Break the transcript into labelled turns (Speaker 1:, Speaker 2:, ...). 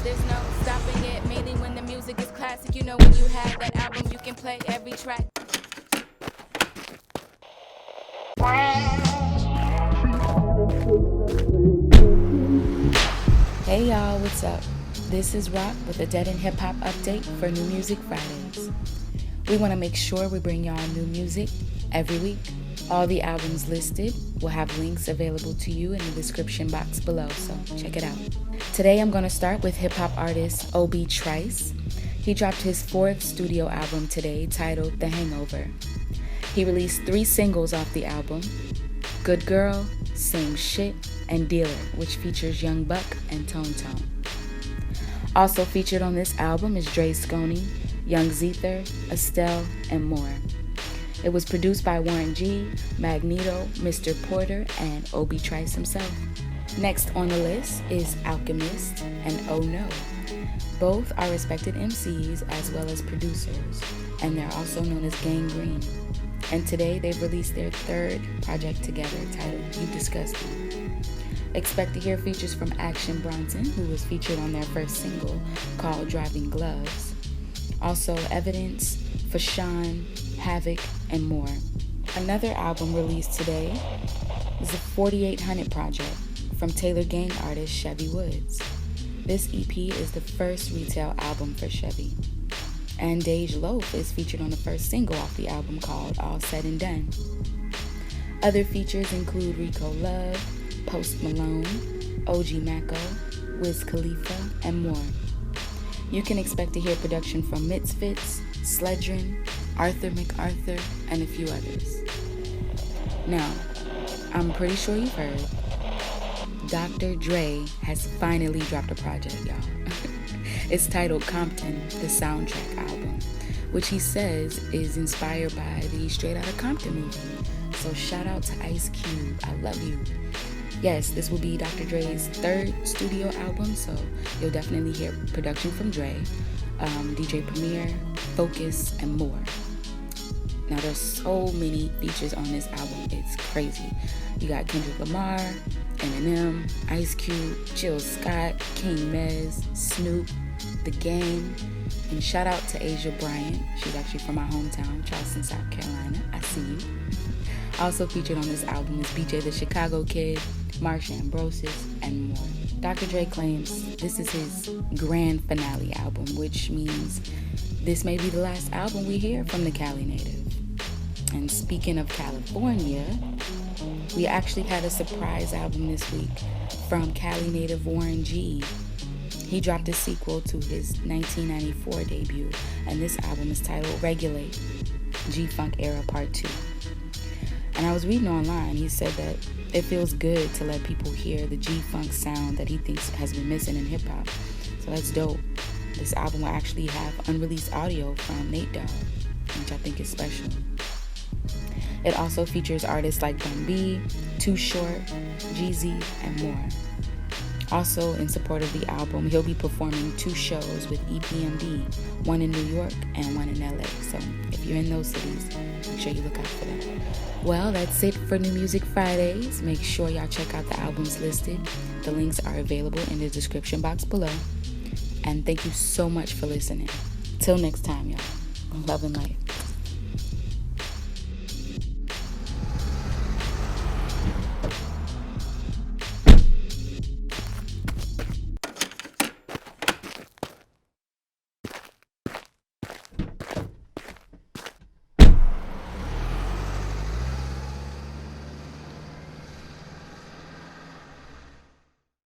Speaker 1: there's no stopping it. Mainly when the music is classic, you know when you have that album, you can play every track. Hey y'all, what's up? This is Raq with a Dead and Hip Hop update for New Music Fridays. We want to make sure we bring y'all new music every week. All the albums listed will have links available to you in the description box below, so check it out. Today I'm going to start with hip hop artist Obi Trice. He dropped his 4th studio album today titled The Hangover. He released 3 singles off the album: Good Girl, Same Shit, and Dealer, which features Young Buck and Tone Tone. Also featured on this album is Dre Sconey, Young Zether, Estelle, and more. It was produced by Warren G, Magneto, Mr. Porter, and Obi Trice himself. Next on the list is Alchemist and Oh No. Both are respected MCs as well as producers, and they're also known as Gangrene. And today they've released their 3rd project together titled You Disgust Me. Expect to hear features from Action Bronson, who was featured on their first single called Driving Gloves. Also Evidence, Fashawn, Havoc, and more. Another album released today is the 4800 project from Taylor Gang artist Chevy Woods. This EP is the first retail album for Chevy. And DEHH Loaf is featured on the first single off the album called All Said and Done. Other features include Rico Love, Post Malone, OG Maco, Wiz Khalifa, and more. You can expect to hear production from Misfits, Sledrin, Arthur MacArthur, and a few others. Now, I'm pretty sure you've heard, Dr. Dre has finally dropped a project, y'all. It's titled Compton, the soundtrack album, which he says is inspired by the Straight Outta Compton movie. So shout out to Ice Cube, I love you. Yes, this will be Dr. Dre's 3rd studio album, so you'll definitely hear production from Dre, DJ Premier, Focus, and more. Now there's so many features on this album, it's crazy. You got Kendrick Lamar, Eminem, Ice Cube, Jill Scott, King Mez, Snoop, The Game, and shout out to Asia Bryant. She's actually from my hometown, Charleston, South Carolina. I see you. Also featured on this album is BJ the Chicago Kid, Marsha Ambrosius, and more. Dr. Dre claims this is his grand finale album, which means this may be the last album we hear from the Cali native. And speaking of California, we actually had a surprise album this week from Cali native Warren G. He dropped a sequel to his 1994 debut, and this album is titled Regulate, G-Funk Era Part 2. And I was reading online, he said that it feels good to let people hear the G-Funk sound that he thinks has been missing in hip-hop. So that's dope. This album will actually have unreleased audio from Nate Dogg, which I think is special. It also features artists like Bun B, Too Short, Jeezy, and more. Also, in support of the album, he'll be performing 2 shows with EPMD, one in New York and one in LA. So if you're in those cities, make sure you look out for that. Well, that's it for New Music Fridays. Make sure y'all check out the albums listed. The links are available in the description box below. And thank you so much for listening. Till next time, y'all. Love and life.